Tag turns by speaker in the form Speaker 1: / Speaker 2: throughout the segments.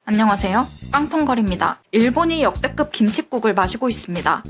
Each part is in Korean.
Speaker 1: 안녕하세요. 깡통거리입니다. 일본이 역대급 김칫국을 마시고 있습니다.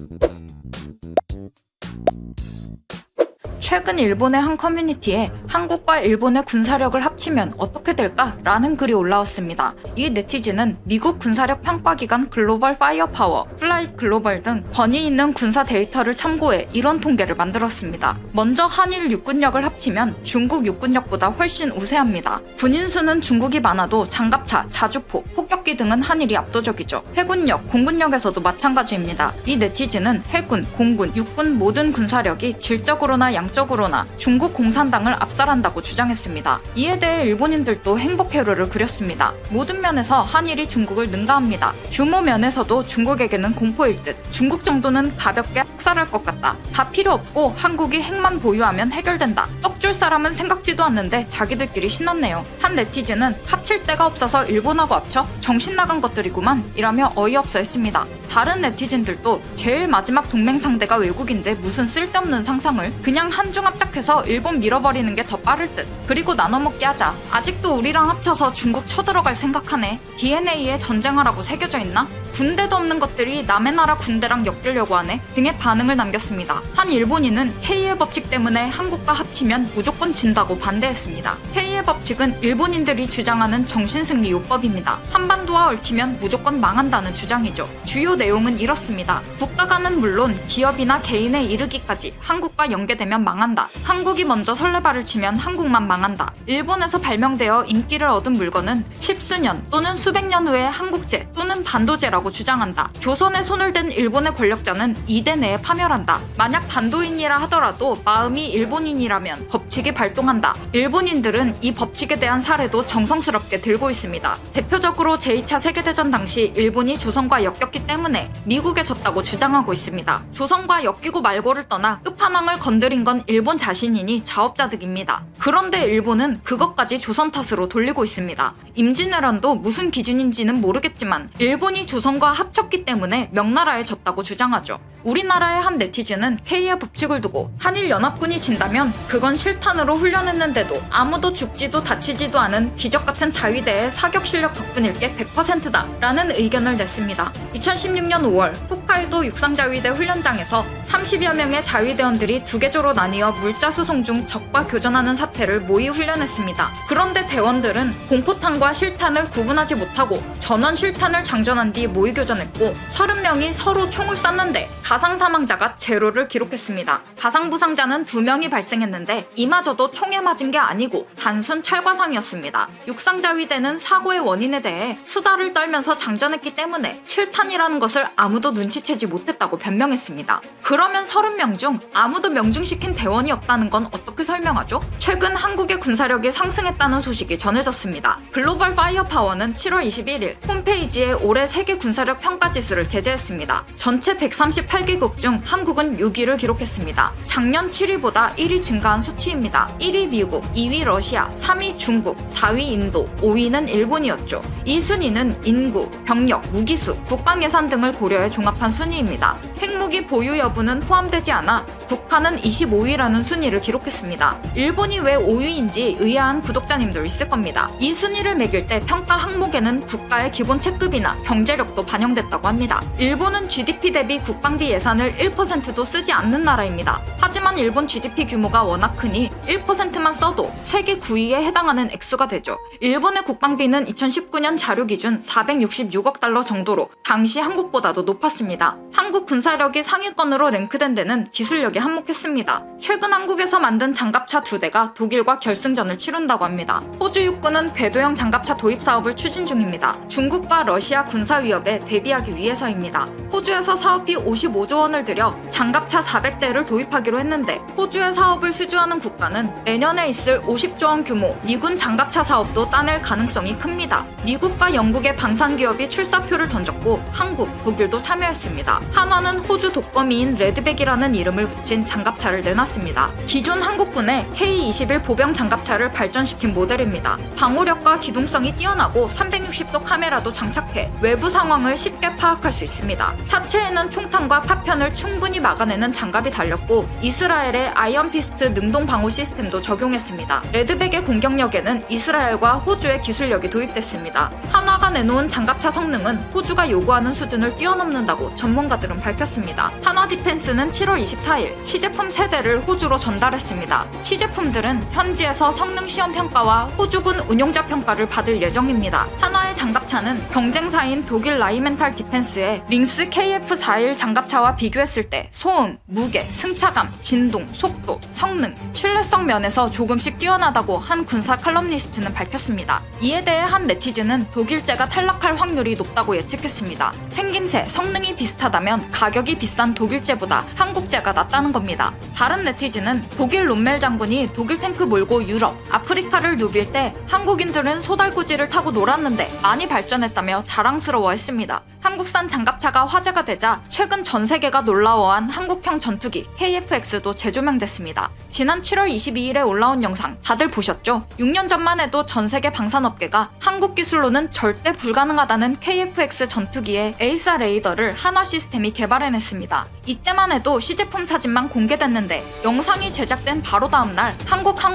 Speaker 1: 최근 일본의 한 커뮤니티에 한국과 일본의 군사력을 합치면 어떻게 될까? 라는 글이 올라왔습니다. 이 네티즌은 미국 군사력 평가기관 글로벌 파이어파워, 플라잇 글로벌 등 권위 있는 군사 데이터를 참고해 이런 통계를 만들었습니다. 먼저 한일 육군력을 합치면 중국 육군력보다 훨씬 우세합니다. 군인 수는 중국이 많아도 장갑차, 자주포, 폭격기 등은 한일이 압도적이죠. 해군력, 공군력에서도 마찬가지입니다. 이 네티즌은 해군, 공군, 육군 모든 군사력이 질적으로나 양적으로나 중국 공산당을 압살한다고 주장했습니다. 이에 대해 일본인들도 행복회로를 그렸습니다. 모든 면에서 한일이 중국을 능가합니다. 규모 면에서도 중국에게는 공포일 듯. 중국 정도는 가볍게 학살할 것 같다. 다 필요 없고 한국이 핵만 보유하면 해결된다. 떡 줄 사람은 생각지도 않는데 자기들끼리 신났네요. 한 네티즌은 합칠 데가 없어서 일본하고 합쳐? 정신 나간 것들이구만 이라며 어이없어 했습니다. 다른 네티즌들도 제일 마지막 동맹 상대가 외국인데 무슨 쓸데없는 상상을, 그냥 한중 합작해서 일본 밀어버리는 게 더 빠를 듯. 그리고 나눠먹기 하자. 아직도 우리랑 합쳐서 중국 쳐들어갈 생각하네. DNA에 전쟁하라고 새겨져 있나? 군대도 없는 것들이 남의 나라 군대랑 엮이려고 하네 등의 반응을 남겼습니다. 한 일본인은 K의 법칙 때문에 한국과 합치면 무조건 진다고 반대했습니다. K의 법칙은 일본인들이 주장하는 정신승리 요법입니다. 한반도와 얽히면 무조건 망한다는 주장이죠. 주요 내용은 이렇습니다. 국가가는 물론 기업이나 개인에 이르기까지 한국과 연계되면 망한다. 한국이 먼저 설레발을 치면 한국만 망한다. 일본에서 발명되어 인기를 얻은 물건은 십수년 또는 수백 년 후에 한국제 또는 반도제라고 주장한다. 조선에 손을 댄 일본의 권력자는 이대 내에 파멸한다. 만약 반도인이라 하더라도 마음이 일본인이라면 법칙이 발동한다. 일본인들은 이 법칙에 대한 사례도 정성스럽게 들고 있습니다. 대표적으로 제2차 세계대전 당시 일본이 조선과 엮였기 때문에 미국에 졌다고 주장하고 있습니다. 조선과 엮이고 말고를 떠나 끝판왕을 건드린 건 일본 자신이니 자업자득입니다. 그런데 일본은 그것까지 조선 탓으로 돌리고 있습니다. 임진왜란도 무슨 기준인지는 모르겠지만 일본이 조선과 합쳤기 때문에 명나라에 졌다고 주장하죠. 우리나라의 한 네티즌은 K의 법칙을 두고 한일 연합군이 진다면 그건 실탄으로 훈련했는데도 아무도 죽지도 다치지도 않은 기적같은 자위대의 사격 실력 덕분일 게 100%다 라는 의견을 냈습니다. 2016년 5월 홋카이도 육상자위대 훈련장에서 30여 명의 자위대원들이 두 개조로 나뉘어 물자 수송 중 적과 교전하는 사태를 모의 훈련했습니다. 그런데 대원들은 공포탄과 실탄을 구분하지 못하고 전원 실탄을 장전한 뒤 모의 교전했고 30명이 서로 총을 쐈는데 가상 사망자가 제로를 기록했습니다. 가상 부상자는 2명이 발생했는데 이마저도 총에 맞은 게 아니고 단순 찰과상이었습니다. 육상자위대는 사고의 원인에 대해 수다를 떨면서 장전했기 때문에 실탄이라는 것을 아무도 눈치채지 못했다고 변명했습니다. 그러면 30명 중 아무도 명중시킨 대원이 없다는 건 어떻게 설명하죠? 최근 한국의 군사력이 상승했다는 소식이 전해졌습니다. 글로벌 파이어파워는 7월 21일 홈페이지에 올해 세계 군사력 평가 지수를 게재했습니다. 전체 138개국 중 한국은 6위를 기록했습니다. 작년 7위보다 1위 증가한 수치입니다. 1위 미국, 2위 러시아, 3위 중국, 4위 인도, 5위는 일본이었죠. 이 순위는 인구, 병력, 무기수, 국방예산 등을 고려해 종합한 순위입니다. 핵무기 보유 여부는 포함되지 않아 북한은 25위라는 순위를 기록했습니다. 일본이 왜 5위인지 의아한 구독자님도 있을 겁니다. 이 순위를 매길 때 평가 항목에는 국가의 기본 체급이나 경제력도 반영됐다고 합니다. 일본은 GDP 대비 국방비 예산을 1%도 쓰지 않는 나라입니다. 하지만 일본 GDP 규모가 워낙 크니 1%만 써도 세계 9위에 해당하는 액수가 되죠. 일본의 국방비는 2019년 자료 기준 466억 달러 정도로 당시 한국보다도 높았습니다. 한국 군사력이 상위권으로 랭크된 데는 기술력이 한몫했습니다. 최근 한국에서 만든 장갑차 2대가 독일과 결승전을 치룬다고 합니다. 호주 육군은 궤도형 장갑차 도입 사업을 추진 중입니다. 중국과 러시아 군사 위협에 대비하기 위해서입니다. 호주에서 사업비 55조 원을 들여 장갑차 400대를 도입하기로 했는데 호주의 사업을 수주하는 국가는 내년에 있을 50조 원 규모 미군 장갑차 사업도 따낼 가능성이 큽니다. 미국과 영국의 방산기업이 출사표를 던졌고 한국, 독일도 참여했습니다. 한화는 호주 독거미인 레드백이라는 이름을 겹친 장갑차를 내놨습니다. 기존 한국군의 K-21 보병 장갑차를 발전시킨 모델입니다. 방호력과 기동성이 뛰어나고 360도 카메라도 장착해 외부 상황을 쉽게 파악할 수 있습니다. 차체에는 총탄과 파편을 충분히 막아내는 장갑이 달렸고 이스라엘의 아이언피스트 능동 방호 시스템도 적용했습니다. 레드백의 공격력에는 이스라엘과 호주의 기술력이 도입됐습니다. 한화가 내놓은 장갑차 성능은 호주가 요구하는 수준을 뛰어넘는다고 전문가들은 밝혔습니다. 한화 디펜스는 7월 24일 시제품 3대를 호주로 전달했습니다. 시제품들은 현지에서 성능 시험 평가와 호주군 운용자 평가를 받을 예정입니다. 한화의 장갑차는 경쟁사인 독일 라이멘탈 디펜스의 링스 KF-41 장갑차와 비교했을 때 소음, 무게, 승차감, 진동, 속도, 성능, 신뢰성 면에서 조금씩 뛰어나다고 한 군사 칼럼니스트는 밝혔습니다. 이에 대해 한 네티즌은 독일제가 탈락할 확률이 높다고 예측했습니다. 생김새, 성능이 비슷하다면 가격이 비싼 독일제보다 한국제가 낫다는 겁니다. 다른 네티즌은 독일 롬멜 장군이 독일 탱크 몰고 유럽, 아프리카를 누빌 때 한국인들은 소달구지를 타고 놀았는데 많이 발전했다며 자랑스러워했습니다. 한국산 장갑차가 화제가 되자 최근 전 세계가 놀라워한 한국형 전투기 KF-X도 재조명됐습니다. 지난 7월 22일에 올라온 영상 다들 보셨죠? 6년 전만 해도 전 세계 방산업계가 한국 기술로는 절대 불가능하다는 KF-X 전투기의 에이사 레이더를 한화 시스템이 개발해냈습니다. 이때만 해도 시제품 사진만 공개됐는데 영상이 제작된 바로 다음날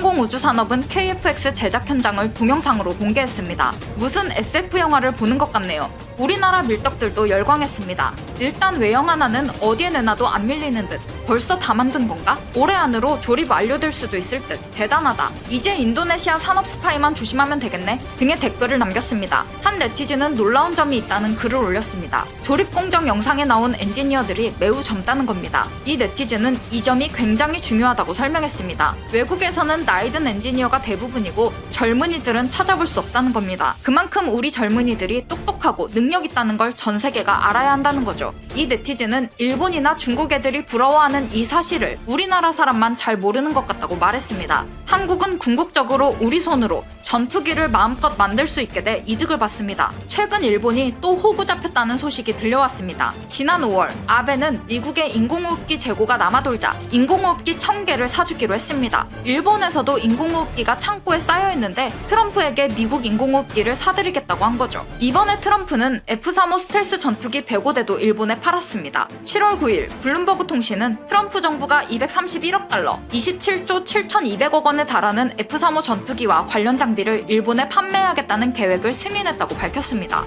Speaker 1: 한국항공우주산업은 KF-X 제작 현장을 동영상으로 공개했습니다. 무슨 SF 영화를 보는 것 같네요. 우리나라 밀떡들도 열광했습니다. 일단 외형 하나는 어디에 내놔도 안 밀리는 듯. 벌써 다 만든 건가? 올해 안으로 조립 완료될 수도 있을 듯. 대단하다. 이제 인도네시아 산업 스파이만 조심하면 되겠네. 등의 댓글을 남겼습니다. 한 네티즌은 놀라운 점이 있다는 글을 올렸습니다. 조립 공정 영상에 나온 엔지니어들이 매우 젊다는 겁니다. 이 네티즌은 이 점이 굉장히 중요하다고 설명했습니다. 외국에서는 나이 든 엔지니어가 대부분이고 젊은이들은 찾아볼 수 없다는 겁니다. 그만큼 우리 젊은이들이 똑똑하고 능력 있다는 걸 전 세계가 알아야 한다는 거죠. 이 네티즌은 일본이나 중국 애들이 부러워하는 이 사실을 우리나라 사람만 잘 모르는 것 같다고 말했습니다. 한국은 궁극적으로 우리 손으로 전투기를 마음껏 만들 수 있게 돼 이득을 봤습니다. 최근 일본이 또 호구 잡혔다는 소식이 들려왔습니다. 지난 5월 아베는 미국의 인공호흡기 재고가 남아돌자 인공호흡기 1000개를 사주기로 했습니다. 일본에서도 인공호흡기가 창고에 쌓여있는데 트럼프에게 미국 인공호흡기를 사드리겠다고 한 거죠. 이번에 트럼프는 F-35 스텔스 전투기 105대도 일본에 팔았습니다. 7월 9일 블룸버그 통신은 트럼프 정부가 231억 달러, 27조 7,200억 원에 달하는 F-35 전투기와 관련 장비를 일본에 판매하겠다는 계획을 승인했다고 밝혔습니다.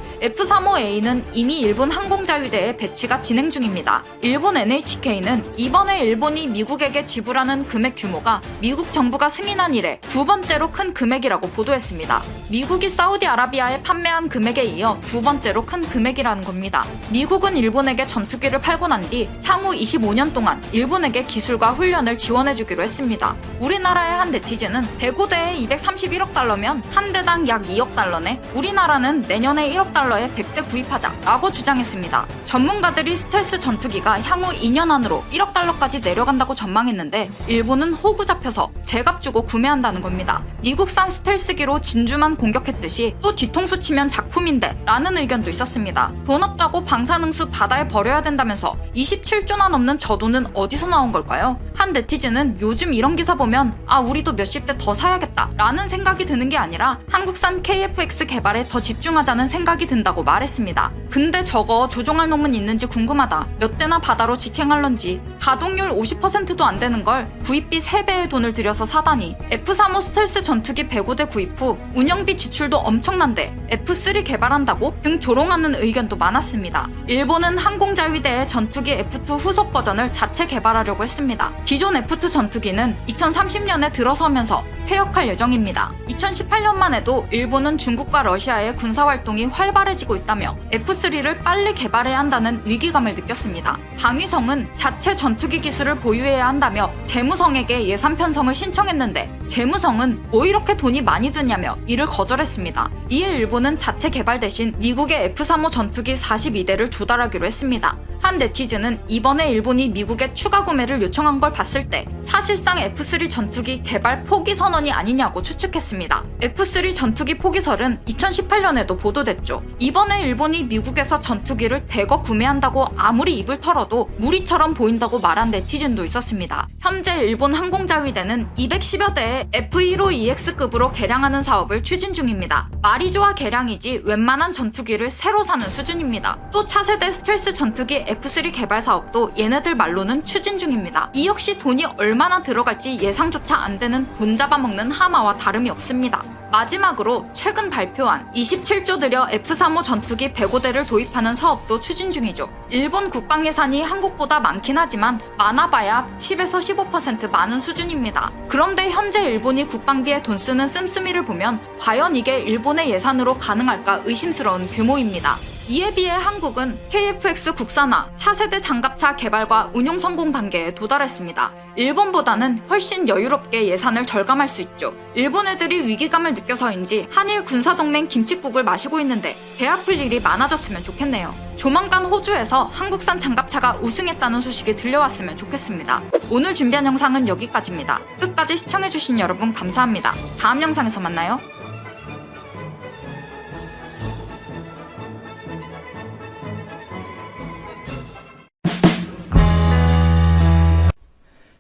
Speaker 1: F-35A는 이미 일본 항공자위대에 배치가 진행 중입니다. 일본 NHK는 이번에 일본이 미국에게 지불하는 금액 규모가 미국 정부가 승인한 이래 9번째로 큰 금액이라고 보도했습니다. 미국이 사우디아라비아에 판매한 금액에 이어 2번째로 큰 금액이라는 겁니다. 미국은 일본에게 전투기를 팔고 난 뒤 향후 25년 동안 일본에게 기술과 훈련을 지원해주기로 했습니다. 우리나라의 한 네티즌은 105대에 231억 달러면 한 대당 약 2억 달러네. 우리나라는 내년에 1억 달러에 100대 구입하자 라고 주장했습니다. 전문가들이 스텔스 전투기가 향후 2년 안으로 1억 달러까지 내려간다고 전망했는데 일본은 호구 잡혀서 제값 주고 구매한다는 겁니다. 미국산 스텔스기로 진주만 공격했듯이 또 뒤통수 치면 작품인데 라는 의견도 있었습니다. 돈 없다고 방사능수 바다에 버려야 된다면서 27조나 넘는 저 돈은 어디서 나온 걸까요? 한 네티즌은 요즘 이런 기사 보면 우리도 몇십 대 더 사야겠다 라는 생각이 드는 게 아니라 한국산 KF-X 개발에 더 집중하자는 생각이 든다고 말했습니다. 근데 저거 조종할 놈은 있는지 궁금하다. 몇 대나 바다로 직행할런지. 가동률 50%도 안 되는 걸 구입비 3배의 돈을 들여서 사다니. F-35 스텔스 전투기 105대 구입 후 운영비 지출도 엄청난데 F-3 개발한다고? 등 조롱하는 의견도 많았습니다. 일본은 항공자위대의 전투기 F-2 후속 버전을 자체 개발하려고 했습니다. 기존 F-2 전투기는 2030년에 들어서면서 퇴역할 예정입니다. 2018년만 해도 일본은 중국과 러시아의 군사활동이 활발해지고 있다며 F-3를 빨리 개발해야 한다는 위기감을 느꼈습니다. 방위성은 자체 전투기 기술을 보유해야 한다며 재무성에게 예산 편성을 신청했는데 재무성은 뭐 이렇게 돈이 많이 드냐며 이를 거절했습니다. 이에 일본은 자체 개발 대신 미국의 F-35 전투기 42대를 조달하기로 했습니다. 한 네티즌은 이번에 일본이 미국에 추가 구매를 요청한 걸 봤을 때 사실상 F3 전투기 개발 포기 선언이 아니냐고 추측했습니다. F3 전투기 포기설은 2018년에도 보도됐죠. 이번에 일본이 미국에서 전투기를 대거 구매한다고 아무리 입을 털어도 무리처럼 보인다고 말한 네티즌도 있었습니다. 현재 일본 항공자위대는 210여 대의 F15EX급으로 개량하는 사업을 추진 중입니다. 말이 좋아 개량이지 웬만한 전투기를 새로 사는 수준입니다. 또 차세대 스텔스 전투기 F3 개발 사업도 얘네들 말로는 추진 중입니다. 이 역시 돈이 얼마나 들어갈지 예상조차 안 되는 돈 잡아먹는 하마와 다름이 없습니다. 마지막으로 최근 발표한 27조 들여 F-35 전투기 105대를 도입하는 사업도 추진 중이죠. 일본 국방 예산이 한국보다 많긴 하지만 많아봐야 10에서 15% 많은 수준입니다. 그런데 현재 일본이 국방비에 돈 쓰는 씀씀이를 보면 과연 이게 일본의 예산으로 가능할까 의심스러운 규모입니다. 이에 비해 한국은 KF-X 국산화, 차세대 장갑차 개발과 운용 성공 단계에 도달했습니다. 일본보다는 훨씬 여유롭게 예산을 절감할 수 있죠. 일본 애들이 위기감을 느껴서인지 한일 군사동맹 김칫국을 마시고 있는데 배 아플 일이 많아졌으면 좋겠네요. 조만간 호주에서 한국산 장갑차가 우승했다는 소식이 들려왔으면 좋겠습니다. 오늘 준비한 영상은 여기까지입니다. 끝까지 시청해주신 여러분 감사합니다. 다음 영상에서 만나요.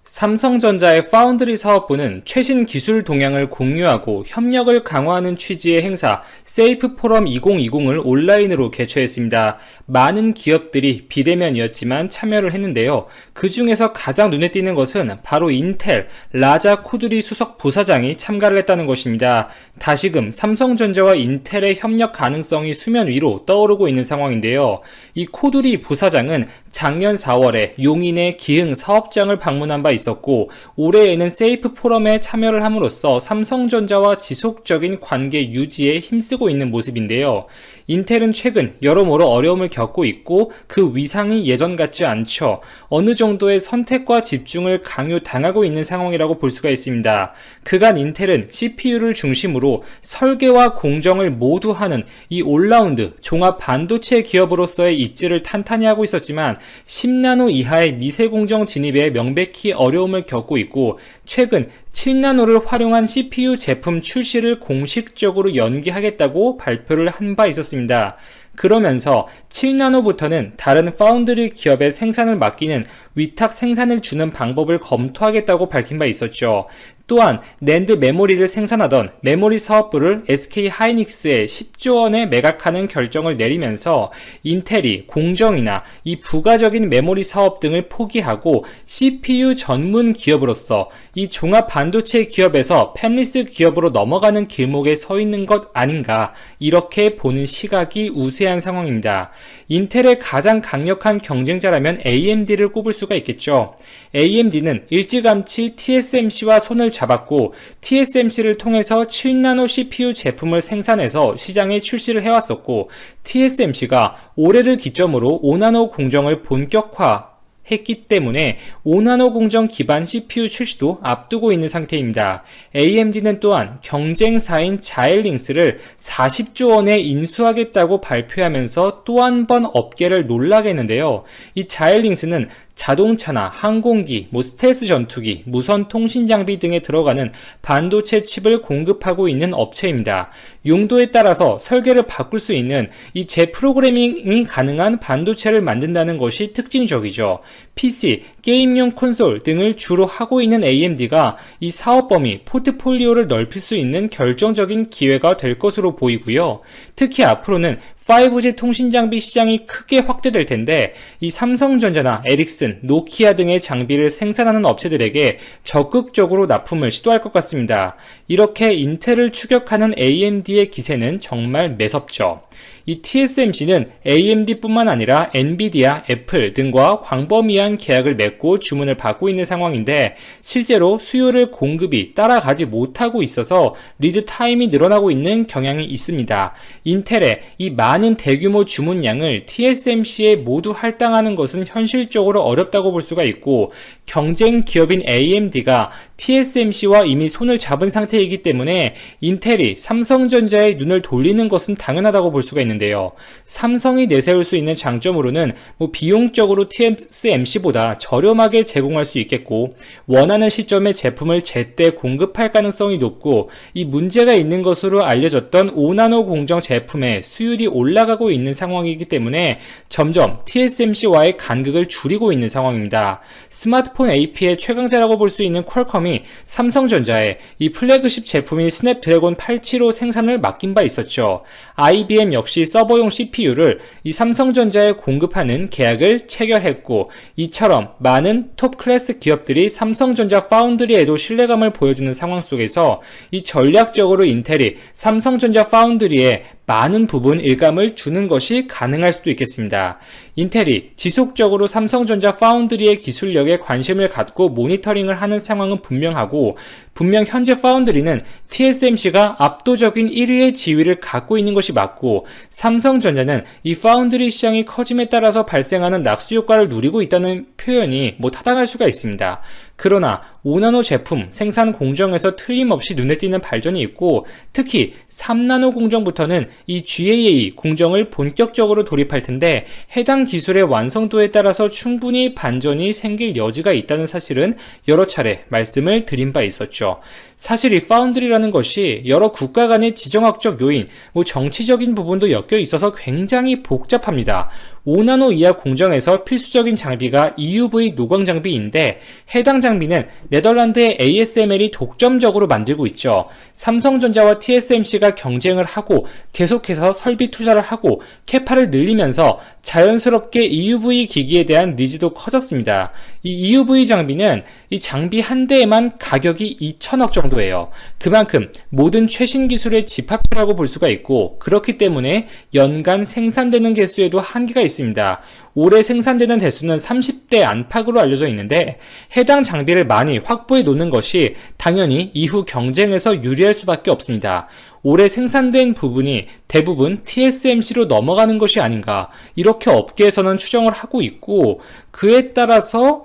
Speaker 2: 삼성전자의 파운드리 사업부는 최신 기술 동향을 공유하고 협력을 강화하는 취지의 행사 세이프 포럼 2020을 온라인으로 개최했습니다. 많은 기업들이 비대면이었지만 참여를 했는데요. 그 중에서 가장 눈에 띄는 것은 바로 인텔 라자 코드리 수석 부사장이 참가를 했다는 것입니다. 다시금 삼성전자와 인텔의 협력 가능성이 수면 위로 떠오르고 있는 상황인데요. 이 코드리 부사장은 작년 4월에 용인의 기흥 사업장을 방문한 바 있었고 올해에는 세이프 포럼에 참여를 함으로써 삼성전자와 지속적인 관계 유지에 힘쓰고 있는 모습인데요. 인텔은 최근 여러모로 어려움을 겪고 있고 그 위상이 예전 같지 않죠. 어느 정도의 선택과 집중을 강요당하고 있는 상황이라고 볼 수가 있습니다. 그간 인텔은 CPU를 중심으로 설계와 공정을 모두 하는 이 올라운드 종합 반도체 기업으로서의 입지를 탄탄히 하고 있었지만 10나노 이하의 미세 공정 진입에 명백히 어려움을 겪고 있고 최근 7나노를 활용한 CPU 제품 출시를 공식적으로 연기하겠다고 발표를 한 바 있었습니다. 그러면서 7나노부터는 다른 파운드리 기업에 생산을 맡기는 위탁 생산을 주는 방법을 검토하겠다고 밝힌 바 있었죠. 또한 낸드 메모리를 생산하던 메모리 사업부를 SK 하이닉스에 10조 원에 매각하는 결정을 내리면서 인텔이 공정이나 이 부가적인 메모리 사업 등을 포기하고 CPU 전문 기업으로서 이 종합 반도체 기업에서 팹리스 기업으로 넘어가는 길목에 서 있는 것 아닌가 이렇게 보는 시각이 우세한 상황입니다. 인텔의 가장 강력한 경쟁자라면 AMD를 꼽을 수가 있겠죠. AMD는 일찌감치 TSMC와 손을 잡았고 TSMC를 통해서 7나노 CPU 제품을 생산해서 시장에 출시를 해왔었고 TSMC가 올해를 기점으로 5나노 공정을 본격화 했기 때문에 5나노 공정 기반 CPU 출시도 앞두고 있는 상태입니다. AMD는 또한 경쟁사인 자일링스를 40조 원에 인수하겠다고 발표하면서 또 한 번 업계를 놀라게 했는데요. 이 자일링스는 자동차나 항공기, 스텔스 전투기, 무선 통신 장비 등에 들어가는 반도체 칩을 공급하고 있는 업체입니다. 용도에 따라서 설계를 바꿀 수 있는 이 재프로그래밍이 가능한 반도체를 만든다는 것이 특징적이죠. PC, 게임용 콘솔 등을 주로 하고 있는 AMD가 이 사업 범위, 포트폴리오를 넓힐 수 있는 결정적인 기회가 될 것으로 보이고요. 특히 앞으로는 5G 통신 장비 시장이 크게 확대될 텐데 이 삼성전자나 에릭슨, 노키아 등의 장비를 생산하는 업체들에게 적극적으로 납품을 시도할 것 같습니다. 이렇게 인텔을 추격하는 AMD의 기세는 정말 매섭죠. 이 TSMC는 AMD뿐만 아니라 엔비디아, 애플 등과 광범위한 계약을 맺고 주문을 받고 있는 상황인데 실제로 수요를 공급이 따라가지 못하고 있어서 리드 타임이 늘어나고 있는 경향이 있습니다. 인텔의 이 많은 대규모 주문량을 TSMC에 모두 할당하는 것은 현실적으로 어렵다고 볼 수가 있고, 경쟁 기업인 AMD가 TSMC와 이미 손을 잡은 상태이기 때문에 인텔이 삼성전자의 눈을 돌리는 것은 당연하다고 볼 수가 있는데요. 삼성이 내세울 수 있는 장점으로는 비용적으로 TSMC보다 저렴하게 제공할 수 있겠고, 원하는 시점에 제품을 제때 공급할 가능성이 높고, 이 문제가 있는 것으로 알려졌던 5나노 공정 제품의 수율이 올라가고 있는 상황이기 때문에 점점 TSMC와의 간극을 줄이고 있는 상황입니다. 스마트폰 AP의 최강자라고 볼 수 있는 퀄컴이 삼성전자에 이 플래그십 제품인 스냅드래곤 875 생산을 맡긴 바 있었죠. IBM 역시 서버용 CPU를 이 삼성전자에 공급하는 계약을 체결했고, 이처럼 많은 톱 클래스 기업들이 삼성전자 파운드리에도 신뢰감을 보여주는 상황 속에서 이 전략적으로 인텔이 삼성전자 파운드리에 많은 부분 일감을 주는 것이 가능할 수도 있겠습니다. 인텔이 지속적으로 삼성전자 파운드리의 기술력에 관심을 갖고 모니터링을 하는 상황은 분명하고, 분명 현재 파운드리는 TSMC가 압도적인 1위의 지위를 갖고 있는 것이 맞고, 삼성전자는 이 파운드리 시장이 커짐에 따라서 발생하는 낙수 효과를 누리고 있다는 표현이 타당할 수가 있습니다. 그러나 5나노 제품 생산 공정에서 틀림없이 눈에 띄는 발전이 있고, 특히 3나노 공정부터는 이 GAA 공정을 본격적으로 돌입할 텐데, 해당 기술의 완성도에 따라서 충분히 반전이 생길 여지가 있다는 사실은 여러 차례 말씀을 드린 바 있었죠. 사실 이 파운드리라는 것이 여러 국가 간의 지정학적 요인, 정치적인 부분도 엮여 있어서 굉장히 복잡합니다. 5나노 이하 공정에서 필수적인 장비가 EUV 노광 장비인데, 해당 장비는 네덜란드의 ASML이 독점적으로 만들고 있죠. 삼성전자와 TSMC가 경쟁을 하고 계속해서 설비 투자를 하고 캐파를 늘리면서 자연스럽게 EUV 기기에 대한 니즈도 커졌습니다. 이 EUV 장비는 이 장비 한 대에만 가격이 2천억 정도예요. 그만큼 모든 최신 기술의 집합체라고 볼 수가 있고, 그렇기 때문에 연간 생산되는 개수에도 한계가 있습니다. 올해 생산되는 대수는 30대 안팎으로 알려져 있는데, 해당 장비를 많이 확보해 놓는 것이 당연히 이후 경쟁에서 유리할 수밖에 없습니다. 올해 생산된 부분이 대부분 TSMC로 넘어가는 것이 아닌가, 이렇게 업계에서는 추정을 하고 있고, 그에 따라서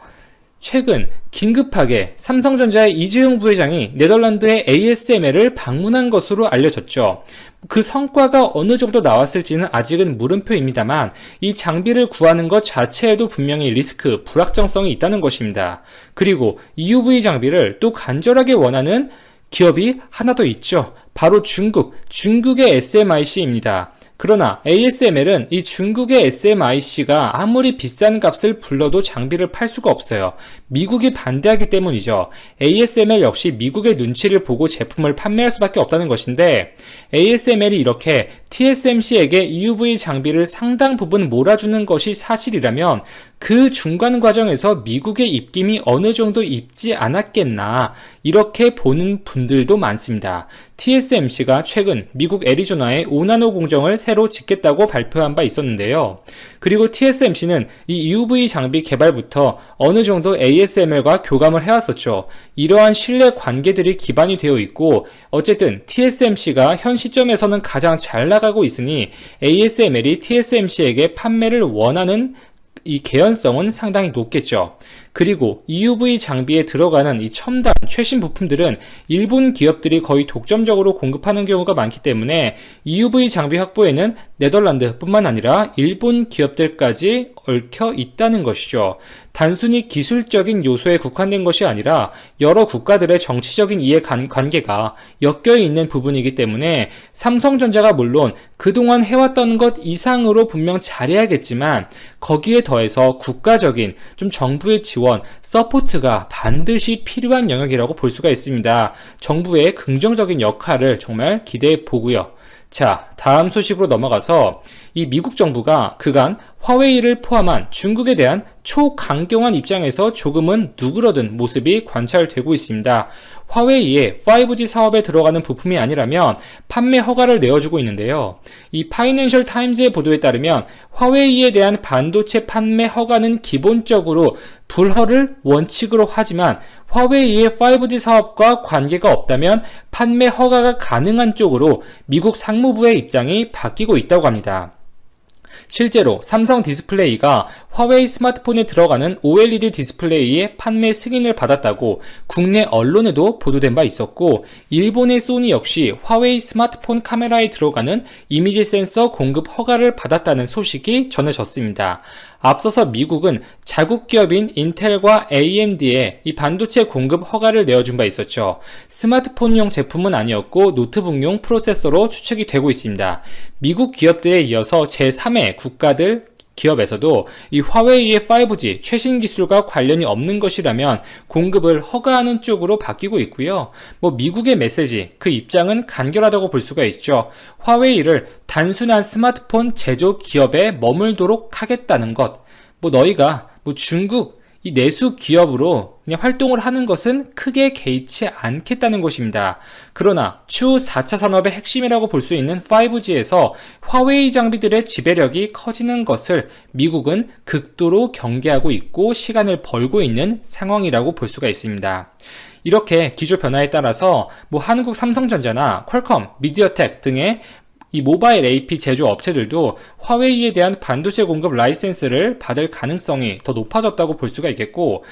Speaker 2: 최근 긴급하게 삼성전자의 이재용 부회장이 네덜란드의 ASML을 방문한 것으로 알려졌죠. 그 성과가 어느 정도 나왔을지는 아직은 물음표입니다만, 이 장비를 구하는 것 자체에도 분명히 리스크, 불확정성이 있다는 것입니다. 그리고 EUV 장비를 또 간절하게 원하는 기업이 하나 더 있죠. 바로 중국의 SMIC입니다. 그러나 ASML은 이 중국의 SMIC가 아무리 비싼 값을 불러도 장비를 팔 수가 없어요. 미국이 반대하기 때문이죠. ASML 역시 미국의 눈치를 보고 제품을 판매할 수밖에 없다는 것인데, ASML이 이렇게 TSMC에게 EUV 장비를 상당 부분 몰아주는 것이 사실이라면, 그 중간 과정에서 미국의 입김이 어느 정도 있지 않았겠나, 이렇게 보는 분들도 많습니다. TSMC가 최근 미국 애리조나에 5나노 공정을 새로 짓겠다고 발표한 바 있었는데요. 그리고 TSMC는 이 EUV 장비 개발부터 어느 정도 ASML과 교감을 해왔었죠. 이러한 신뢰 관계들이 기반이 되어 있고, 어쨌든 TSMC가 현 시점에서는 가장 잘 나가고 있으니 ASML이 TSMC에게 판매를 원하는 이 개연성은 상당히 높겠죠. 그리고 EUV 장비에 들어가는 이 첨단 최신 부품들은 일본 기업들이 거의 독점적으로 공급하는 경우가 많기 때문에 EUV 장비 확보에는 네덜란드뿐만 아니라 일본 기업들까지 얽혀 있다는 것이죠. 단순히 기술적인 요소에 국한된 것이 아니라 여러 국가들의 정치적인 이해관계가 엮여 있는 부분이기 때문에 삼성전자가 물론 그동안 해왔던 것 이상으로 분명 잘해야겠지만, 거기에 더해서 국가적인 좀 정부의 지원, 서포트가 반드시 필요한 영역이라고 볼 수가 있습니다. 정부의 긍정적인 역할을 정말 기대해 보고요. 자, 다음 소식으로 넘어가서 이 미국 정부가 그간 화웨이를 포함한 중국에 대한 초강경한 입장에서 조금은 누그러든 모습이 관찰되고 있습니다. 화웨이의 5G 사업에 들어가는 부품이 아니라면 판매 허가를 내어주고 있는데요. 이 파이낸셜 타임즈의 보도에 따르면 화웨이에 대한 반도체 판매 허가는 기본적으로 불허를 원칙으로 하지만, 화웨이의 5G 사업과 관계가 없다면 판매 허가가 가능한 쪽으로 미국 상무부의 입장이 바뀌고 있다고 합니다. 실제로 삼성 디스플레이가 화웨이 스마트폰에 들어가는 OLED 디스플레이의 판매 승인을 받았다고 국내 언론에도 보도된 바 있었고, 일본의 소니 역시 화웨이 스마트폰 카메라에 들어가는 이미지 센서 공급 허가를 받았다는 소식이 전해졌습니다. 앞서서 미국은 자국 기업인 인텔과 AMD에 이 반도체 공급 허가를 내어준 바 있었죠. 스마트폰용 제품은 아니었고 노트북용 프로세서로 추측이 되고 있습니다. 미국 기업들에 이어서 제3의 국가들 기업에서도 이 화웨이의 5G 최신 기술과 관련이 없는 것이라면 공급을 허가하는 쪽으로 바뀌고 있고요. 미국의 메시지, 그 입장은 간결하다고 볼 수가 있죠. 화웨이를 단순한 스마트폰 제조 기업에 머물도록 하겠다는 것. 너희가 중국 이 내수 기업으로 그냥 활동을 하는 것은 크게 개의치 않겠다는 것입니다. 그러나 추후 4차 산업의 핵심이라고 볼 수 있는 5G에서 화웨이 장비들의 지배력이 커지는 것을 미국은 극도로 경계하고 있고 시간을 벌고 있는 상황이라고 볼 수가 있습니다. 이렇게 기조 변화에 따라서 한국 삼성전자나 퀄컴, 미디어텍 등의 이 모바일 AP 제조 업체들도 화웨이에 대한 반도체 공급 라이센스를 받을 가능성이 더 높아졌다고 볼 수가 있겠고,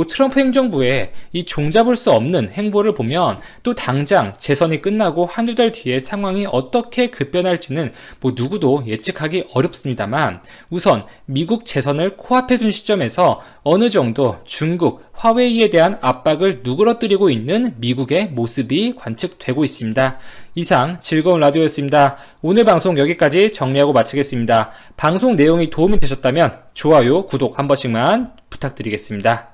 Speaker 2: 트럼프 행정부의 이 종잡을 수 없는 행보를 보면 또 당장 재선이 끝나고 한두 달 뒤에 상황이 어떻게 급변할지는 누구도 예측하기 어렵습니다만, 우선 미국 재선을 코앞에 둔 시점에서 어느 정도 중국, 화웨이에 대한 압박을 누그러뜨리고 있는 미국의 모습이 관측되고 있습니다. 이상 즐거운 라디오였습니다. 오늘 방송 여기까지 정리하고 마치겠습니다. 방송 내용이 도움이 되셨다면 좋아요, 구독 한 번씩만 부탁드리겠습니다.